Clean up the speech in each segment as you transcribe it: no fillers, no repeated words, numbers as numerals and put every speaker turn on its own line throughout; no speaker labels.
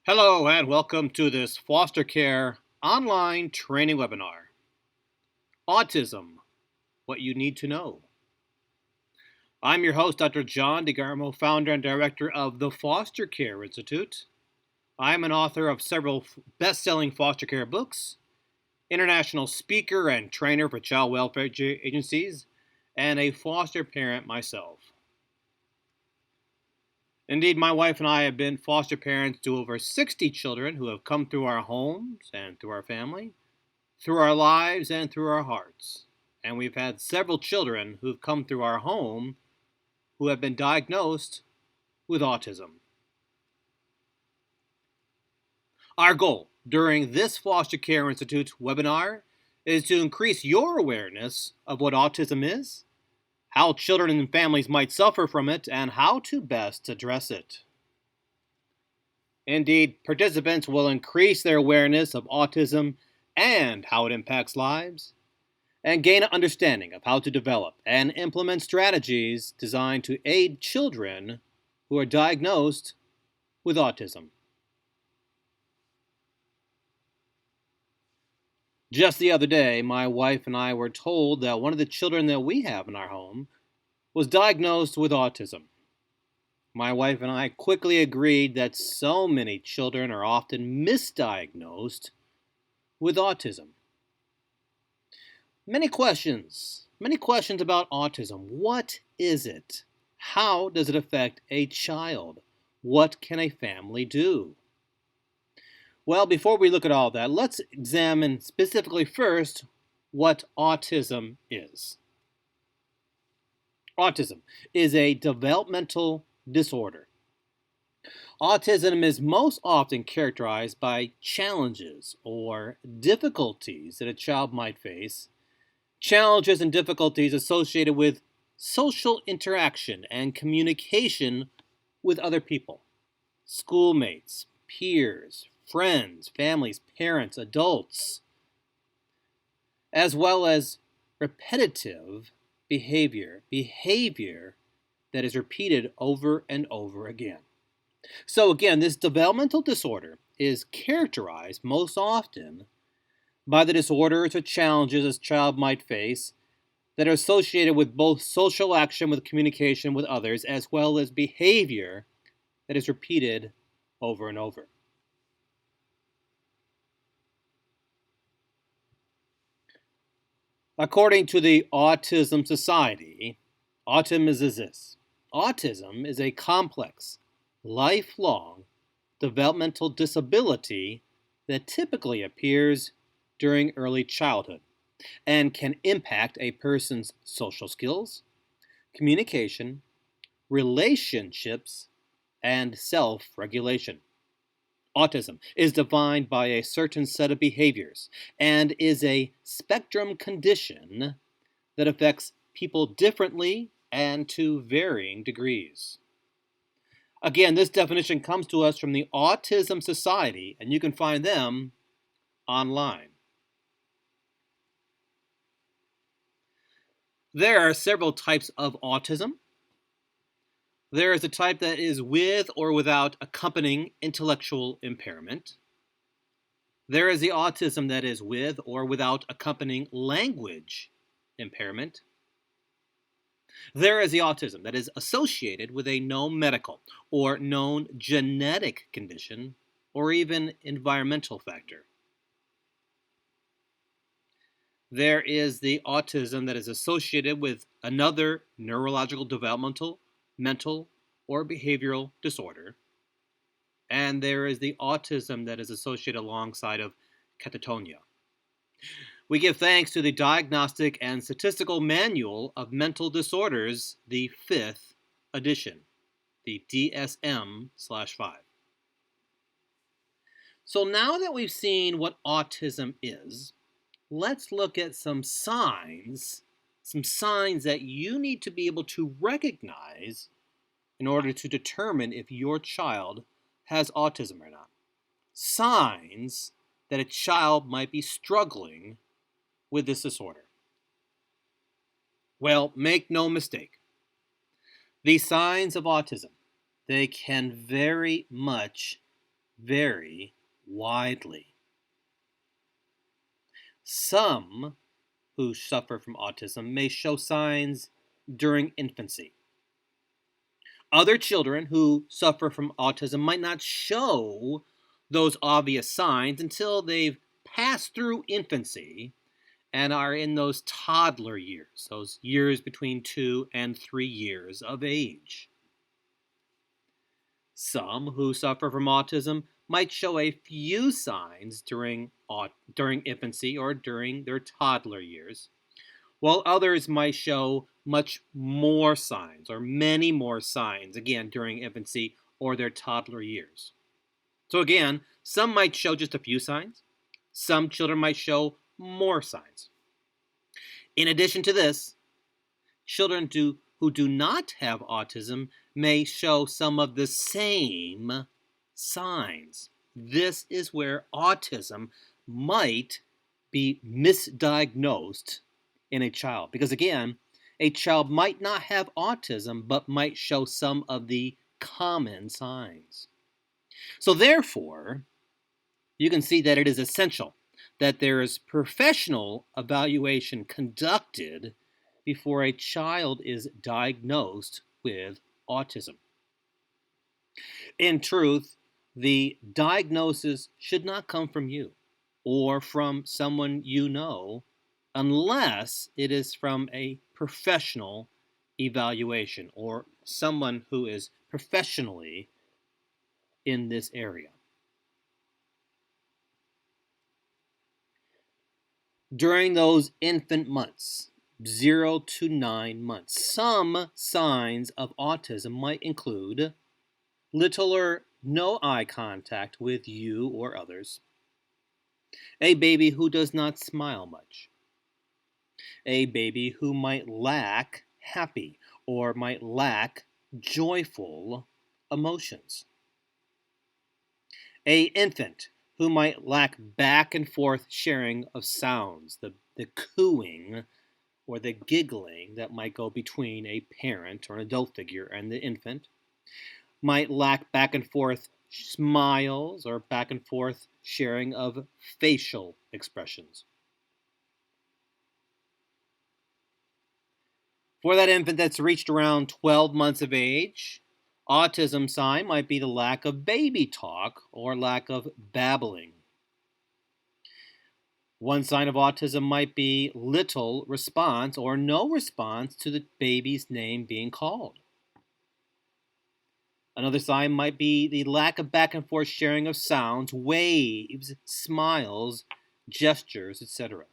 Hello and welcome to this foster care online training webinar. Autism, what you need to know. I'm your host, Dr. John DeGarmo, founder and director of the Foster Care Institute. I'm an author of several best-selling foster care books, international speaker and trainer for child welfare agencies, and a foster parent myself. Indeed, my wife and I have been foster parents to over 60 children who have come through our homes and through our family, through our lives and through our hearts. And we've had several children who've come through our home who have been diagnosed with autism. Our goal during this Foster Care Institute webinar is to increase your awareness of what autism is, how children and families might suffer from it, and how to best address it. Indeed, participants will increase their awareness of autism and how it impacts lives, and gain an understanding of how to develop and implement strategies designed to aid children who are diagnosed with autism. Just the other day, my wife and I were told that one of the children that we have in our home was diagnosed with autism. My wife and I quickly agreed that so many children are often misdiagnosed with autism. Many questions about autism. What is it? How does it affect a child? What can a family do? Well, before we look at all that, let's examine specifically first what autism is. Autism is a developmental disorder. Autism is most often characterized by challenges or difficulties that a child might face, challenges and difficulties associated with social interaction and communication with other people, schoolmates, peers, friends, families, parents, adults, as well as repetitive behavior that is repeated over and over again. So again, this developmental disorder is characterized most often by the disorders or challenges a child might face that are associated with both social action with communication with others, as well as behavior that is repeated over and over. According to the Autism Society, autism is this. Autism is a complex, lifelong developmental disability that typically appears during early childhood and can impact a person's social skills, communication, relationships, and self-regulation. Autism is defined by a certain set of behaviors and is a spectrum condition that affects people differently and to varying degrees. Again, this definition comes to us from the Autism Society, and you can find them online. There are several types of autism. There is a type that is with or without accompanying intellectual impairment. There is the autism that is with or without accompanying language impairment. There is the autism that is associated with a known medical or known genetic condition or even environmental factor. There is the autism that is associated with another neurological, developmental, mental, or behavioral disorder. And there is the autism that is associated alongside of catatonia. We give thanks to the Diagnostic and Statistical Manual of Mental Disorders, the 5th edition, the DSM/5. So now that we've seen what autism is, let's look at some signs that you need to be able to recognize in order to determine if your child has autism or not. Signs that a child might be struggling with this disorder. Well, make no mistake. The signs of autism, they can very much vary widely. Some who suffer from autism may show signs during infancy. Other children who suffer from autism might not show those obvious signs until they've passed through infancy and are in those toddler years, those years between 2 and 3 years of age. Some who suffer from autism might show a few signs during infancy or during their toddler years, while others might show much more signs or many more signs, again, during infancy or their toddler years. So again, some might show just a few signs. Some children might show more signs. In addition to this, children who do not have autism may show some of the same signs. This is where autism might be misdiagnosed in a child. Because again, a child might not have autism, but might show some of the common signs. So therefore, you can see that it is essential that there is professional evaluation conducted before a child is diagnosed with autism. In truth, the diagnosis should not come from you or from someone you know unless it is from a professional evaluation or someone who is professionally in this area. During those infant months, 0 to 9 months, some signs of autism might include little or no eye contact with you or others, a baby who does not smile much, a baby who might lack happy or might lack joyful emotions, a infant who might lack back and forth sharing of sounds, the cooing or the giggling that might go between a parent or an adult figure and the infant, might lack back and forth smiles or back and forth sharing of facial expressions. For that infant that's reached around 12 months of age, autism sign might be the lack of baby talk or lack of babbling. One sign of autism might be little response or no response to the baby's name being called. Another sign might be the lack of back and forth sharing of sounds, waves, smiles, gestures, etc.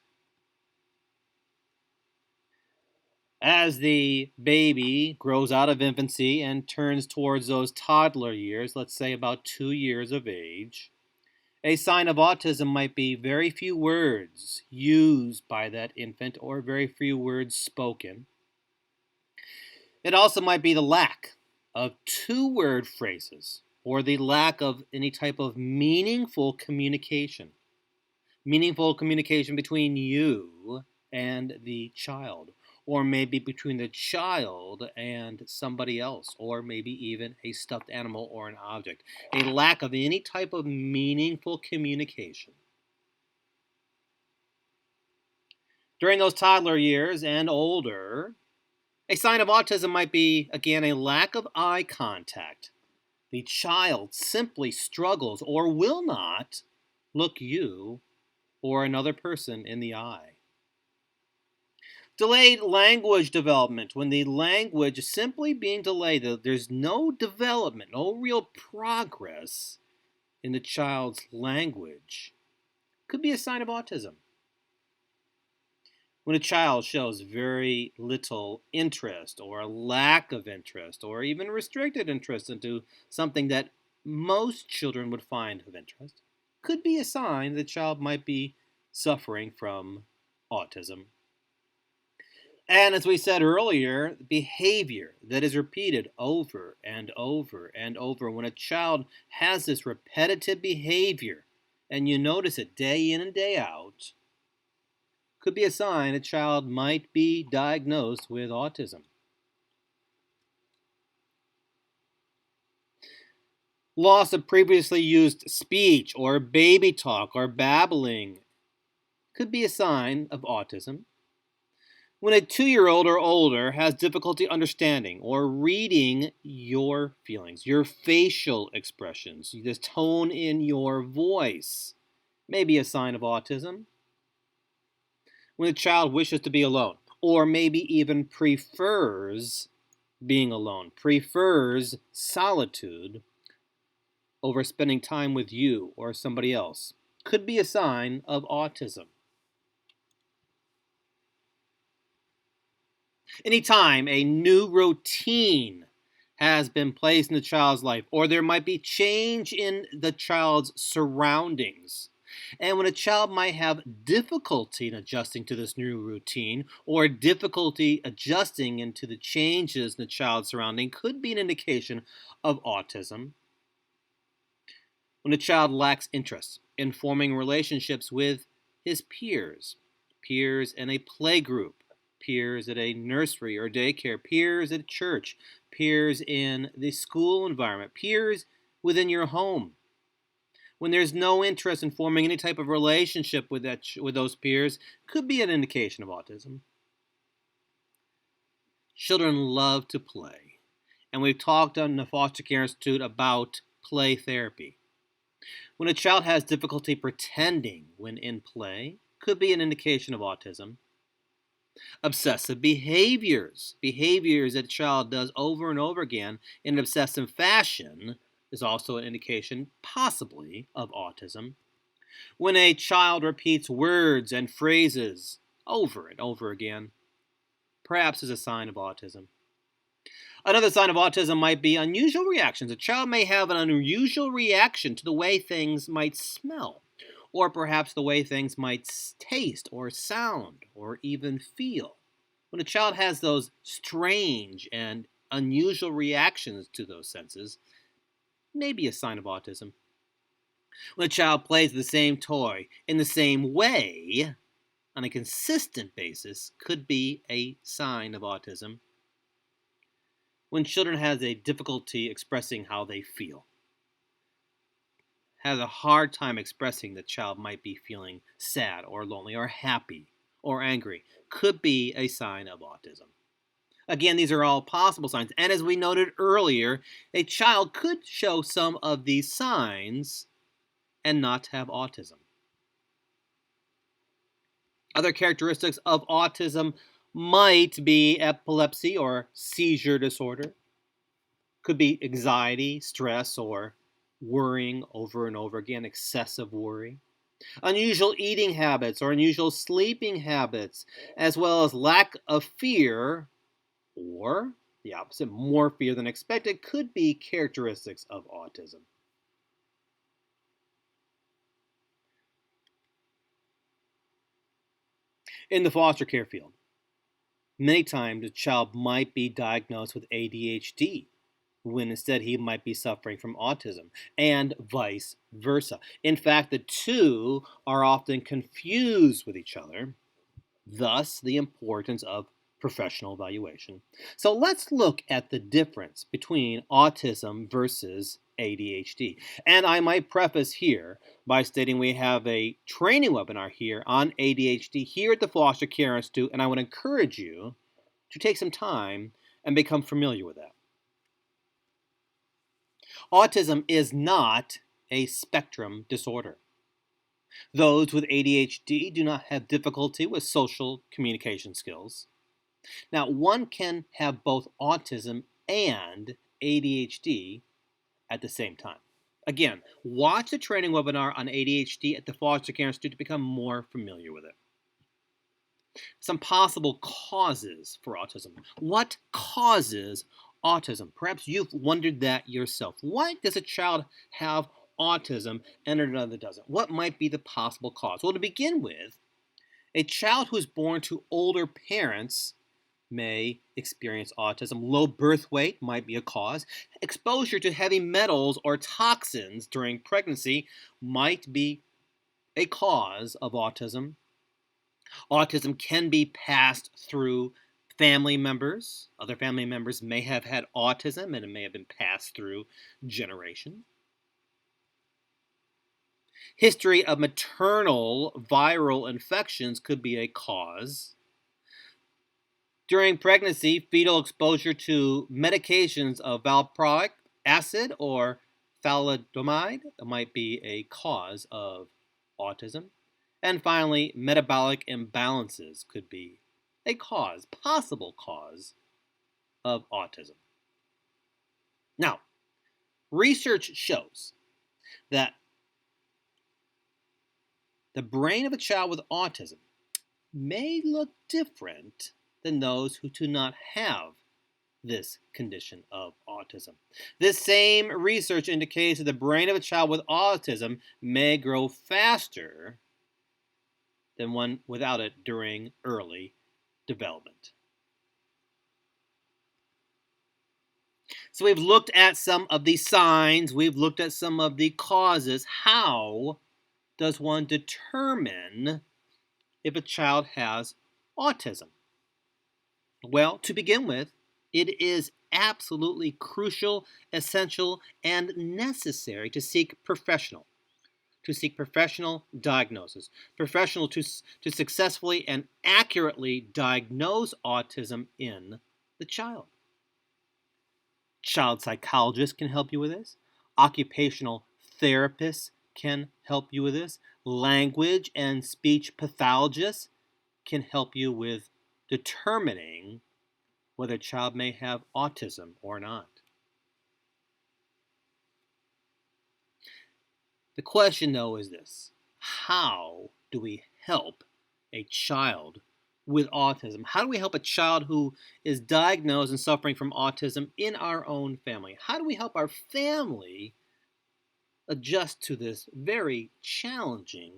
As the baby grows out of infancy and turns towards those toddler years, let's say about 2 years of age, a sign of autism might be very few words used by that infant or very few words spoken. It also might be the lack of 2-word phrases or the lack of any type of meaningful communication between you and the child, or maybe between the child and somebody else, or maybe even a stuffed animal or an object. A lack of any type of meaningful communication. During those toddler years and older, a sign of autism might be, again, a lack of eye contact. The child simply struggles or will not look you or another person in the eye. Delayed language development, when the language is simply being delayed, there's no development, no real progress in the child's language, could be a sign of autism. When a child shows very little interest or a lack of interest or even restricted interest into something that most children would find of interest, could be a sign the child might be suffering from autism. And as we said earlier, behavior that is repeated over and over and over. When a child has this repetitive behavior and you notice it day in and day out, could be a sign a child might be diagnosed with autism. Loss of previously used speech or baby talk or babbling could be a sign of autism. When a 2-year-old or older has difficulty understanding or reading your feelings, your facial expressions, the tone in your voice, may be a sign of autism. When a child wishes to be alone, or maybe even prefers being alone, prefers solitude over spending time with you or somebody else, could be a sign of autism. Anytime a new routine has been placed in the child's life, or there might be change in the child's surroundings, and when a child might have difficulty in adjusting to this new routine, or difficulty adjusting into the changes in the child's surrounding, could be an indication of autism. When a child lacks interest in forming relationships with his peers, peers in a playgroup, peers at a nursery or daycare, peers at church, peers in the school environment, peers within your home. When there's no interest in forming any type of relationship with those peers, could be an indication of autism. Children love to play, and we've talked on the Foster Care Institute about play therapy. When a child has difficulty pretending when in play, could be an indication of autism. Obsessive behaviors that a child does over and over again in an obsessive fashion, is also an indication, possibly, of autism. When a child repeats words and phrases over and over again, perhaps is a sign of autism. Another sign of autism might be unusual reactions. A child may have an unusual reaction to the way things might smell, or perhaps the way things might taste or sound or even feel. When a child has those strange and unusual reactions to those senses, may be a sign of autism. When a child plays the same toy in the same way on a consistent basis, could be a sign of autism. When children have a difficulty expressing how they feel, has a hard time expressing the child might be feeling sad or lonely or happy or angry, could be a sign of autism. Again, these are all possible signs. And as we noted earlier, a child could show some of these signs and not have autism. Other characteristics of autism might be epilepsy or seizure disorder. Could be anxiety, stress, or worrying over and over again, excessive worry. Unusual eating habits or unusual sleeping habits, as well as lack of fear, or the opposite, more fear than expected, could be characteristics of autism. In the foster care field, many times a child might be diagnosed with ADHD when instead he might be suffering from autism, and vice versa. In fact, the two are often confused with each other, thus the importance of professional evaluation. So let's look at the difference between autism versus ADHD. And I might preface here by stating we have a training webinar here on ADHD here at the Foster Care Institute, and I would encourage you to take some time and become familiar with that. Autism is not a spectrum disorder. Those with ADHD do not have difficulty with social communication skills. Now, one can have both autism and ADHD at the same time. Again, watch the training webinar on ADHD at the Foster Care Institute to become more familiar with it. Some possible causes for autism. What causes autism? Perhaps you've wondered that yourself. Why does a child have autism and another doesn't? What might be the possible cause? Well, to begin with, a child who is born to older parents may experience autism. Low birth weight might be a cause. Exposure to heavy metals or toxins during pregnancy might be a cause of autism. Autism can be passed through family members. Other family members may have had autism and it may have been passed through generations. History of maternal viral infections could be a cause. During pregnancy, fetal exposure to medications of valproic acid or thalidomide might be a cause of autism. And finally, metabolic imbalances could be a possible cause of autism. Now, research shows that the brain of a child with autism may look different than those who do not have this condition of autism. This same research indicates that the brain of a child with autism may grow faster than one without it during early development. So we've looked at some of the signs, we've looked at some of the causes. How does one determine if a child has autism? Well, to begin with, it is absolutely crucial, essential, and necessary to seek professional diagnosis, to successfully and accurately diagnose autism in the child. Child psychologists can help you with this. Occupational therapists can help you with this. Language and speech pathologists can help you with determining whether a child may have autism or not. The question, though, is this: how do we help a child with autism? How do we help a child who is diagnosed and suffering from autism in our own family? How do we help our family adjust to this very challenging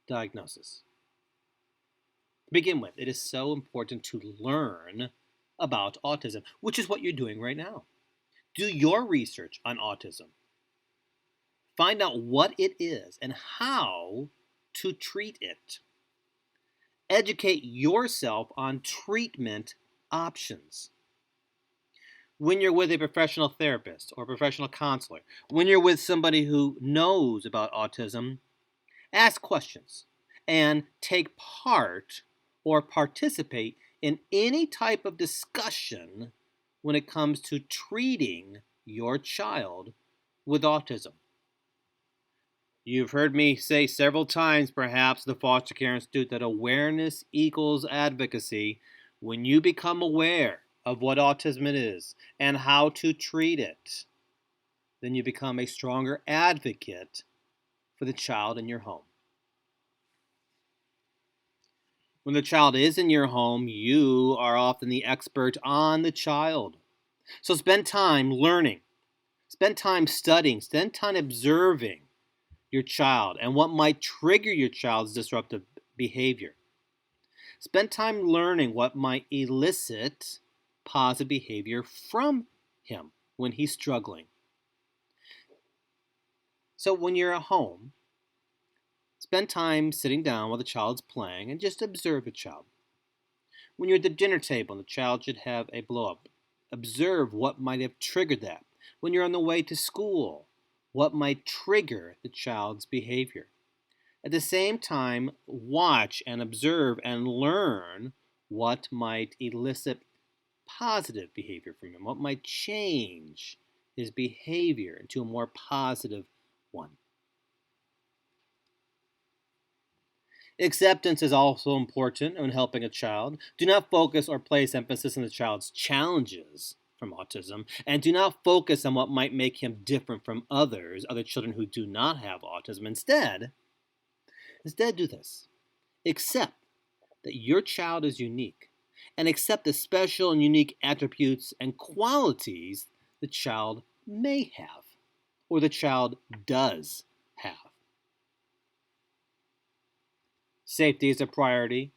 diagnosis? To begin with, it is so important to learn about autism, which is what you're doing right now. Do your research on autism. Find out what it is and how to treat it. Educate yourself on treatment options. When you're with a professional therapist or professional counselor, when you're with somebody who knows about autism, ask questions and take part or participate in any type of discussion when it comes to treating your child with autism. You've heard me say several times, perhaps, the Foster Care Institute, that awareness equals advocacy. When you become aware of what autism is and how to treat it, then you become a stronger advocate for the child in your home. When the child is in your home, you are often the expert on the child. So spend time learning, spend time studying, spend time observing your child and what might trigger your child's disruptive behavior. Spend time learning what might elicit positive behavior from him when he's struggling. So when you're at home, spend time sitting down while the child's playing and just observe the child. When you're at the dinner table and the child should have a blow-up, observe what might have triggered that. When you're on the way to school, what might trigger the child's behavior. At the same time, watch and observe and learn what might elicit positive behavior from him, what might change his behavior into a more positive one. Acceptance is also important in helping a child. Do not focus or place emphasis on the child's challenges from autism, and do not focus on what might make him different from other children who do not have autism. Instead do this. Accept that your child is unique, and accept the special and unique attributes and qualities the child may have, or the child does have. Safety is a priority.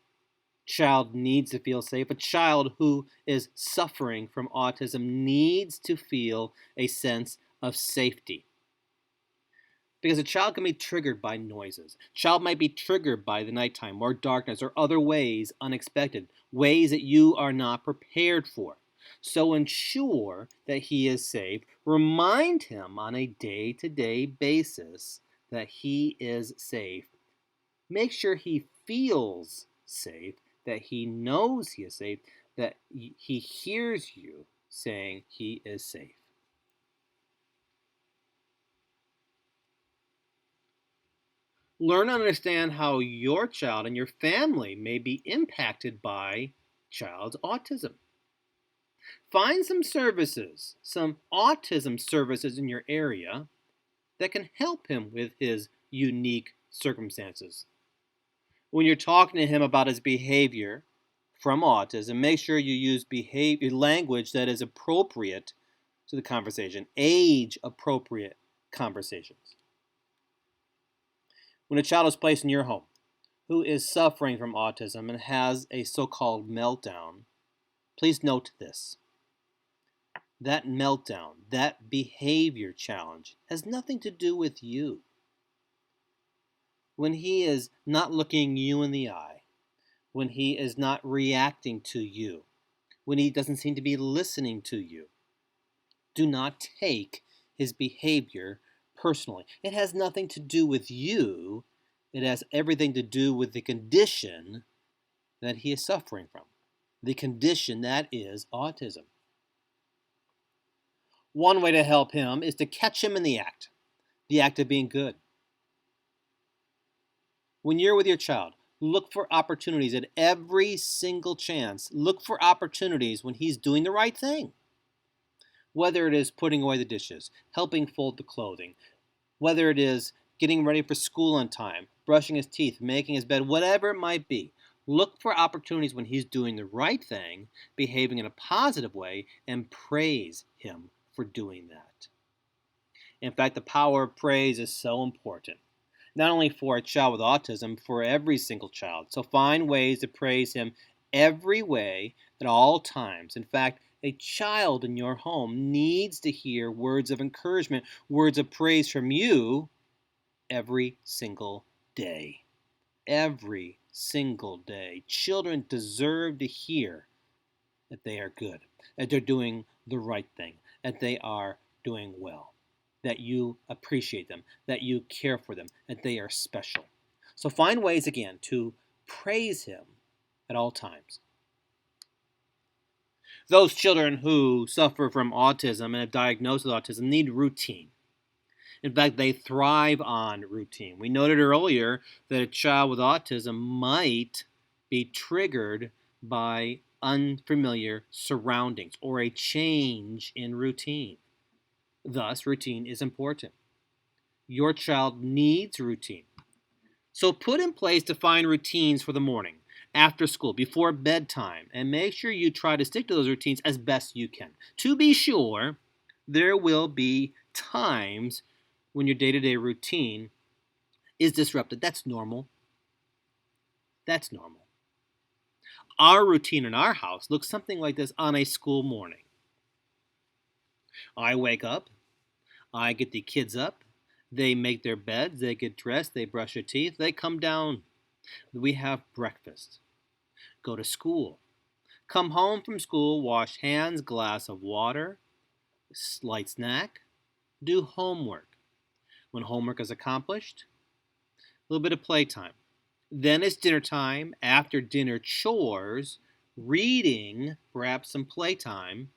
Child needs to feel safe. A child who is suffering from autism needs to feel a sense of safety. Because a child can be triggered by noises. A child might be triggered by the nighttime or darkness or other ways, unexpected, ways that you are not prepared for. So ensure that he is safe. Remind him on a day-to-day basis that he is safe. Make sure he feels safe, that he knows he is safe, that he hears you saying he is safe. Learn and understand how your child and your family may be impacted by child's autism. Find some services, some autism services in your area that can help him with his unique circumstances. When you're talking to him about his behavior from autism, make sure you use language that is appropriate to the conversation, age-appropriate conversations. When a child is placed in your home who is suffering from autism and has a so-called meltdown, please note this. That meltdown, that behavior challenge, has nothing to do with you. When he is not looking you in the eye, when he is not reacting to you, when he doesn't seem to be listening to you, do not take his behavior personally. It has nothing to do with you. It has everything to do with the condition that he is suffering from, the condition that is autism. One way to help him is to catch him in the act of being good. When you're with your child, look for opportunities at every single chance. Look for opportunities when he's doing the right thing. Whether it is putting away the dishes, helping fold the clothing, whether it is getting ready for school on time, brushing his teeth, making his bed, whatever it might be. Look for opportunities when he's doing the right thing, behaving in a positive way, and praise him for doing that. In fact, the power of praise is so important. Not only for a child with autism, for every single child. So find ways to praise him every way at all times. In fact, a child in your home needs to hear words of encouragement, words of praise from you every single day. Every single day. Children deserve to hear that they are good, that they're doing the right thing, that they are doing well, that you appreciate them, that you care for them, that they are special. So find ways again to praise him at all times. Those children who suffer from autism and are diagnosed with autism need routine. In fact, they thrive on routine. We noted earlier that a child with autism might be triggered by unfamiliar surroundings or a change in routine. Thus, routine is important. Your child needs routine. So put in place defined routines for the morning, after school, before bedtime, and make sure you try to stick to those routines as best you can. To be sure, there will be times when your day-to-day routine is disrupted. That's normal. That's normal. Our routine in our house looks something like this on a school morning. I wake up, I get the kids up, they make their beds, they get dressed, they brush their teeth, they come down. We have breakfast, go to school, come home from school, wash hands, glass of water, light snack, do homework. When homework is accomplished, a little bit of playtime. Then it's dinner time, after dinner chores, reading, perhaps some playtime,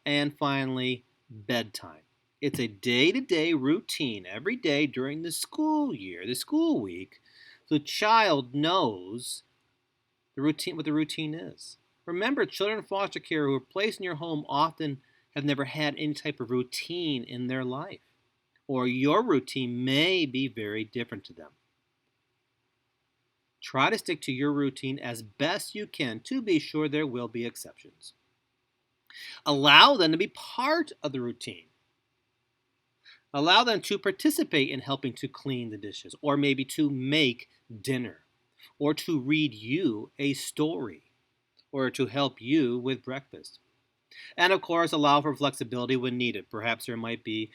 and finally bedtime. It's a day-to-day routine every day during the school year, the school week. So the child knows the routine, what the routine is. Remember, children in foster care who are placed in your home often have never had any type of routine in their life. Or your routine may be very different to them. Try to stick to your routine as best you can. To be sure, there will be exceptions. Allow them to be part of the routine. Allow them to participate in helping to clean the dishes, or maybe to make dinner, or to read you a story, or to help you with breakfast. And of course, allow for flexibility when needed. Perhaps there might be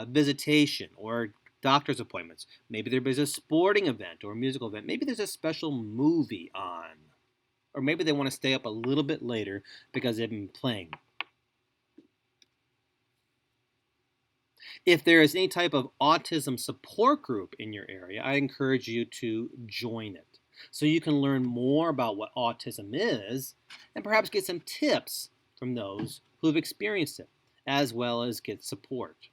visitation or doctor's appointments. Maybe there is a sporting event or a musical event. Maybe there's a special movie on. Or maybe they want to stay up a little bit later because they've been playing. If there is any type of autism support group in your area, I encourage you to join it so you can learn more about what autism is and perhaps get some tips from those who have experienced it, as well as get support.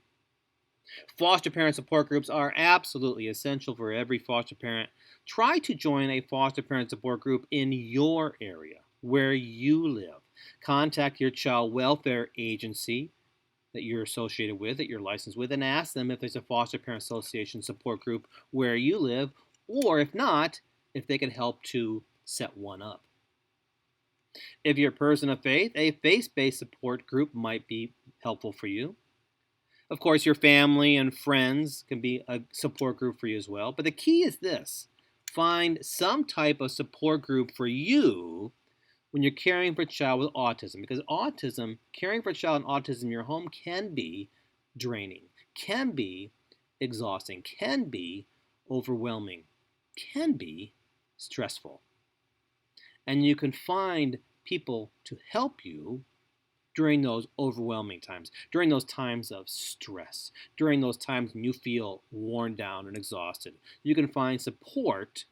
Foster parent support groups are absolutely essential for every foster parent. Try to join a foster parent support group in your area where you live. Contact your child welfare agency that you're associated with, that you're licensed with, and ask them if there's a foster parent association support group where you live, or if not, if they can help to set one up. If you're a person of faith, a faith-based support group might be helpful for you. Of course, your family and friends can be a support group for you as well. But the key is this: find some type of support group for you when you're caring for a child with autism. Because caring for a child with autism in your home can be draining, can be exhausting, can be overwhelming, can be stressful. And you can find people to help you during those overwhelming times, during those times of stress, during those times when you feel worn down and exhausted. You can find support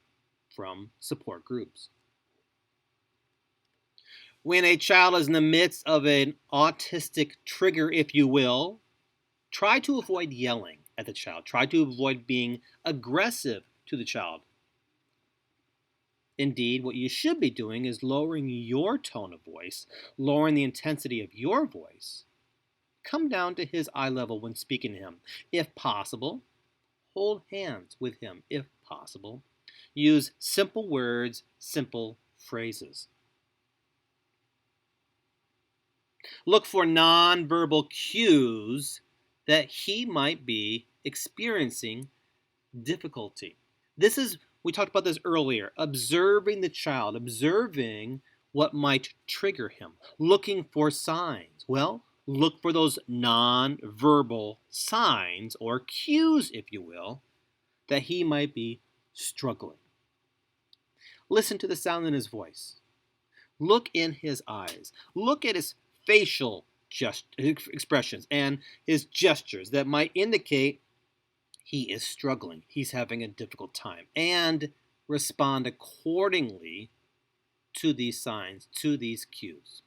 from support groups. When a child is in the midst of an autistic trigger, if you will, try to avoid yelling at the child. Try to avoid being aggressive to the child. Indeed, what you should be doing is lowering your tone of voice, lowering the intensity of your voice. Come down to his eye level when speaking to him. If possible, hold hands with him if possible. Use simple words, simple phrases. Look for nonverbal cues that he might be experiencing difficulty. We talked about this earlier, observing the child, observing what might trigger him, looking for signs. Well, look for those non-verbal signs or cues, if you will, that he might be struggling. Listen to the sound in his voice. Look in his eyes. Look at his facial expressions and his gestures that might indicate he is struggling, he's having a difficult time, and respond accordingly to these signs, to these cues.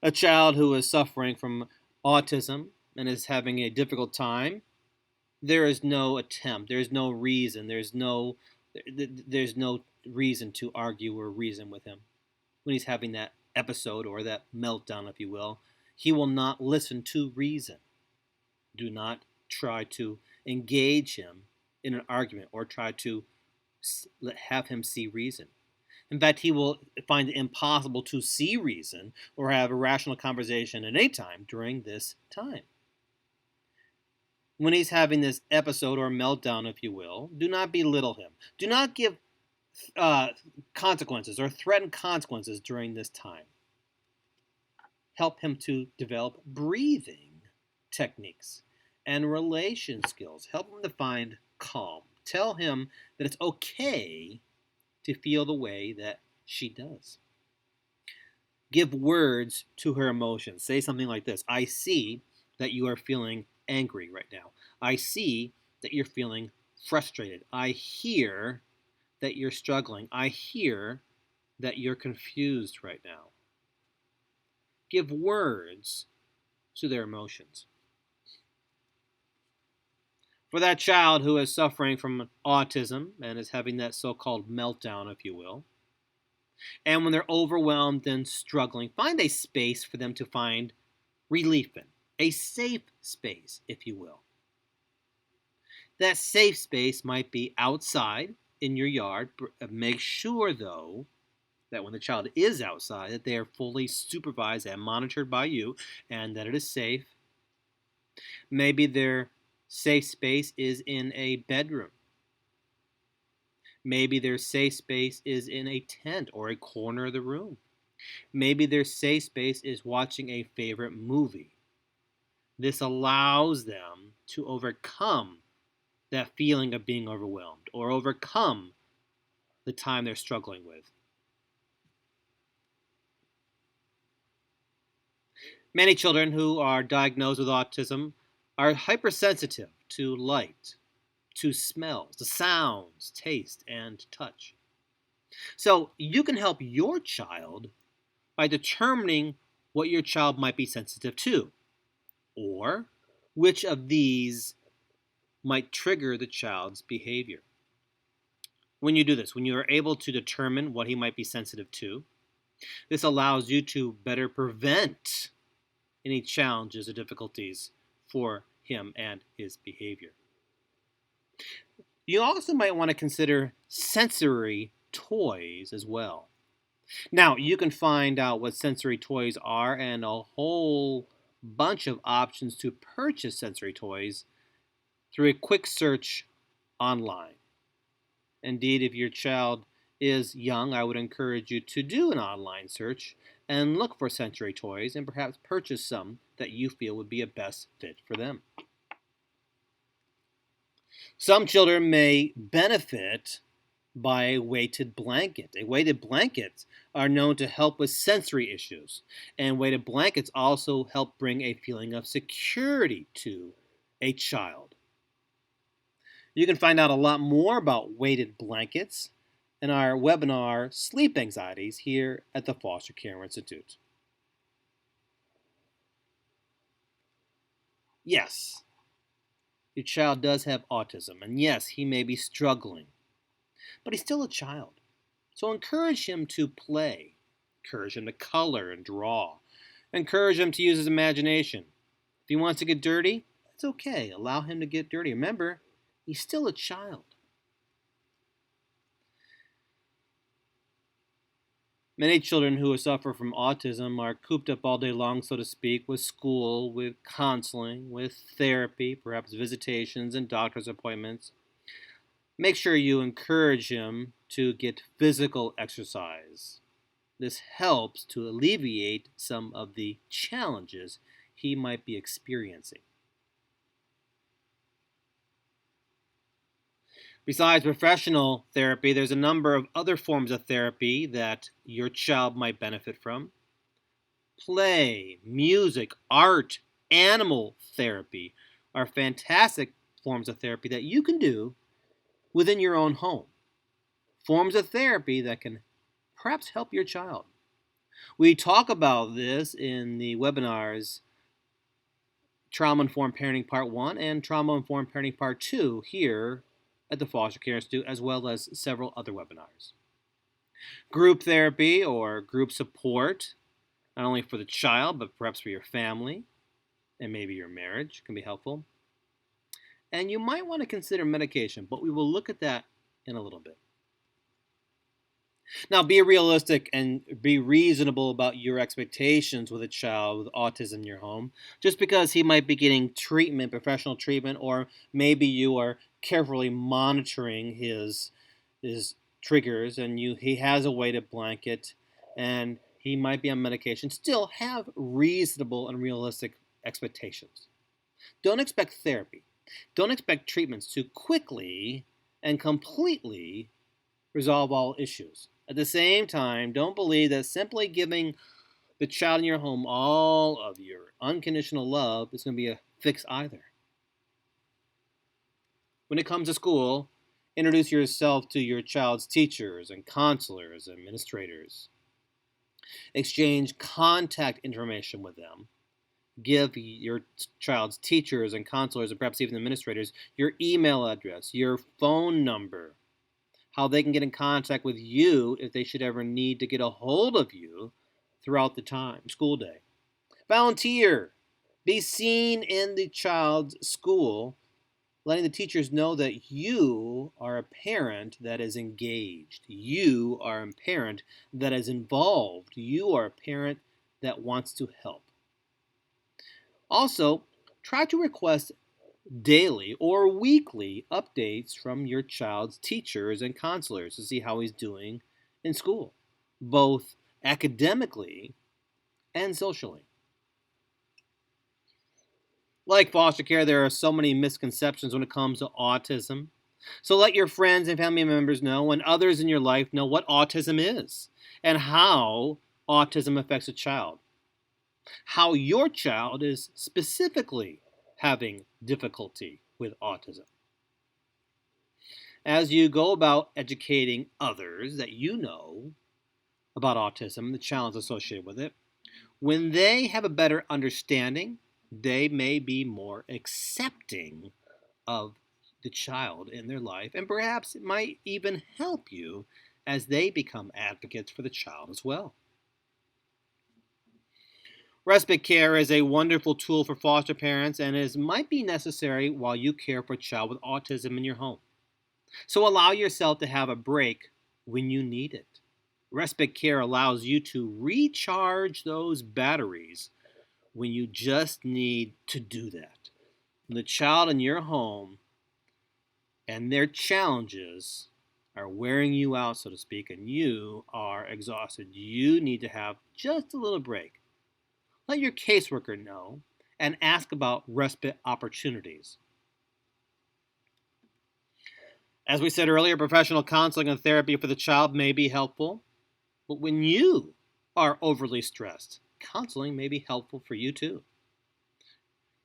A child who is suffering from autism and is having a difficult time, there is no attempt, there's no reason, there's no reason to argue or reason with him. When he's having that episode or that meltdown, if you will, he will not listen to reason. Do not try to engage him in an argument or try to have him see reason. In fact, he will find it impossible to see reason or have a rational conversation at any time during this time. When he's having this episode or meltdown, if you will, do not belittle him. Do not give consequences or threaten consequences during this time. Help him to develop breathing techniques and relation skills. Help him to find calm. Tell him that it's okay to feel the way that she does. Give words to her emotions. Say something like this: I see that you are feeling angry right now. I see that you're feeling frustrated. I hear that you're struggling. I hear that you're confused right now. Give words to their emotions. For that child who is suffering from autism and is having that so-called meltdown, if you will, and when they're overwhelmed and struggling, find a space for them to find relief in, a safe space, if you will. That safe space might be outside in your yard. Make sure, though, that when the child is outside, that they are fully supervised and monitored by you and that it is safe. Maybe their safe space is in a bedroom. Maybe their safe space is in a tent or a corner of the room. Maybe their safe space is watching a favorite movie. This allows them to overcome that feeling of being overwhelmed or overcome the time they're struggling with. Many children who are diagnosed with autism are hypersensitive to light, to smells, to sounds, taste, and touch. So you can help your child by determining what your child might be sensitive to, or which of these might trigger the child's behavior. When you do this, when you are able to determine what he might be sensitive to, this allows you to better prevent any challenges or difficulties for him and his behavior. You also might want to consider sensory toys as well. Now, you can find out what sensory toys are and a whole bunch of options to purchase sensory toys through a quick search online. Indeed, if your child is young, I would encourage you to do an online search and look for sensory toys and perhaps purchase some that you feel would be a best fit for them. Some children may benefit by a weighted blanket. A weighted blanket are known to help with sensory issues, and weighted blankets also help bring a feeling of security to a child. You can find out a lot more about weighted blankets in our webinar, Sleep Anxieties, here at the Foster Care Institute. Yes, your child does have autism, and yes, he may be struggling, but he's still a child. So encourage him to play, encourage him to color and draw, encourage him to use his imagination. If he wants to get dirty, it's okay. Allow him to get dirty. Remember, he's still a child. Many children who suffer from autism are cooped up all day long, so to speak, with school, with counseling, with therapy, perhaps visitations and doctor's appointments. Make sure you encourage him to get physical exercise. This helps to alleviate some of the challenges he might be experiencing. Besides professional therapy, there's a number of other forms of therapy that your child might benefit from. Play, music, art, animal therapy are fantastic forms of therapy that you can do within your own home. Forms of therapy that can perhaps help your child. We talk about this in the webinars Trauma-Informed Parenting Part 1 and Trauma-Informed Parenting Part 2 here at the Foster Care Institute, as well as several other webinars. Group therapy or group support, not only for the child, but perhaps for your family and maybe your marriage, can be helpful. And you might want to consider medication, but we will look at that in a little bit. Now, be realistic and be reasonable about your expectations with a child with autism in your home. Just because he might be getting treatment, professional treatment, or maybe you are carefully monitoring his triggers and he has a weighted blanket and he might be on medication, still have reasonable and realistic expectations. Don't expect therapy. Don't expect treatments to quickly and completely resolve all issues. At the same time, don't believe that simply giving the child in your home all of your unconditional love is going to be a fix either. When it comes to school, introduce yourself to your child's teachers and counselors and administrators. Exchange contact information with them. Give your child's teachers and counselors, and perhaps even administrators, your email address, your phone number, how they can get in contact with you if they should ever need to get a hold of you throughout the school day. Volunteer. Be seen in the child's school, letting the teachers know that you are a parent that is engaged. You are a parent that is involved. You are a parent that wants to help. Also, try to request daily or weekly updates from your child's teachers and counselors to see how he's doing in school, both academically and socially. Like foster care, there are so many misconceptions when it comes to autism. So let your friends and family members know and others in your life know what autism is and how autism affects a child. how your child is specifically having difficulty with autism. As you go about educating others that you know about autism, the challenges associated with it, when they have a better understanding, they may be more accepting of the child in their life, and perhaps it might even help you as they become advocates for the child as well. Respite care is a wonderful tool for foster parents and might be necessary while you care for a child with autism in your home. So allow yourself to have a break when you need it. Respite care allows you to recharge those batteries when you just need to do that. When the child in your home and their challenges are wearing you out, so to speak, and you are exhausted, you need to have just a little break. Let your caseworker know and ask about respite opportunities. As we said earlier, professional counseling and therapy for the child may be helpful, but when you are overly stressed, counseling may be helpful for you too.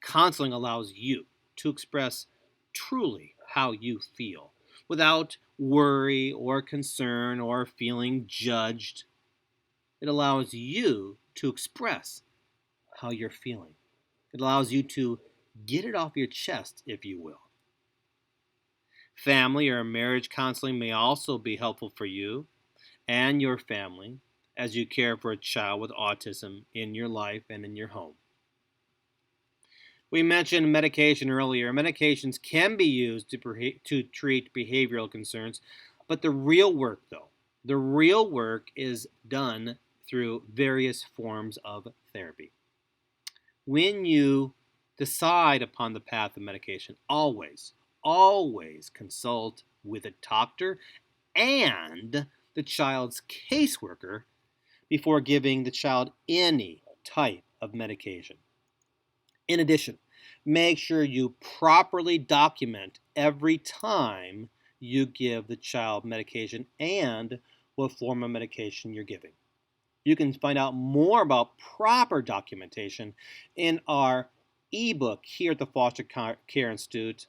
Counseling allows you to express truly how you feel without worry or concern or feeling judged. It allows you to express how you're feeling. It allows you to get it off your chest, if you will. Family or marriage counseling may also be helpful for you and your family as you care for a child with autism in your life and in your home. We mentioned medication earlier. Medications can be used to treat behavioral concerns, but the real work is done through various forms of therapy. When you decide upon the path of medication, always consult with a doctor and the child's caseworker before giving the child any type of medication. In addition, make sure you properly document every time you give the child medication and what form of medication you're giving. You can find out more about proper documentation in our ebook here at the Foster Care Institute,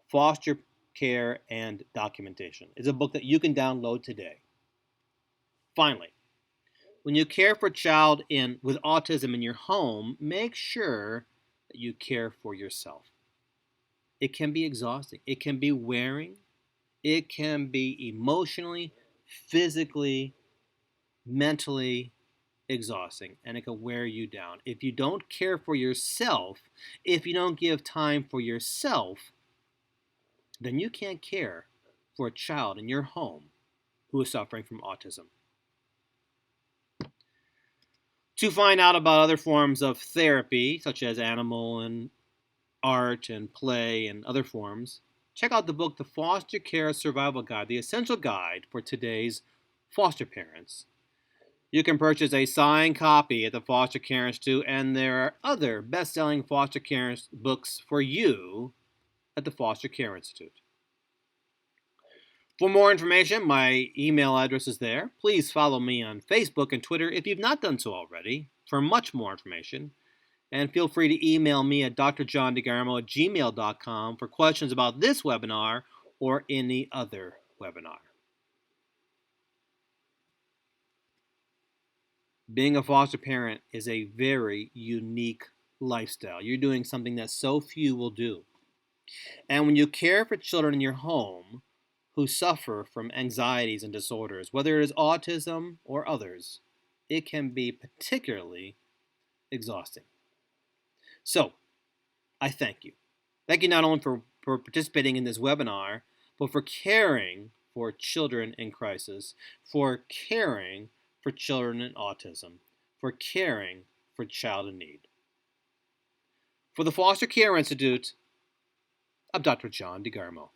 Foster Care and Documentation. It's a book that you can download today. Finally, when you care for a child with autism in your home, make sure that you care for yourself. It can be exhausting. It can be wearing. It can be emotionally, physically, mentally exhausting, and it can wear you down. If you don't care for yourself, if you don't give time for yourself, then you can't care for a child in your home who is suffering from autism. To find out about other forms of therapy, such as animal and art and play and other forms, check out the book, The Foster Care Survival Guide, the essential guide for today's foster parents. You can purchase a signed copy at the Foster Care Institute, and there are other best-selling foster care books for you at the Foster Care Institute. For more information, my email address is there. Please follow me on Facebook and Twitter if you've not done so already for much more information. And feel free to email me at drjohndegarmo@gmail.com for questions about this webinar or any other webinar. Being a foster parent is a very unique lifestyle. You're doing something that so few will do. And when you care for children in your home who suffer from anxieties and disorders, whether it is autism or others, it can be particularly exhausting. So, I thank you. Thank you not only for participating in this webinar, but for caring for children in crisis, for caring for children in autism, for caring for child in need. For the Foster Care Institute, I'm Dr. John DeGarmo.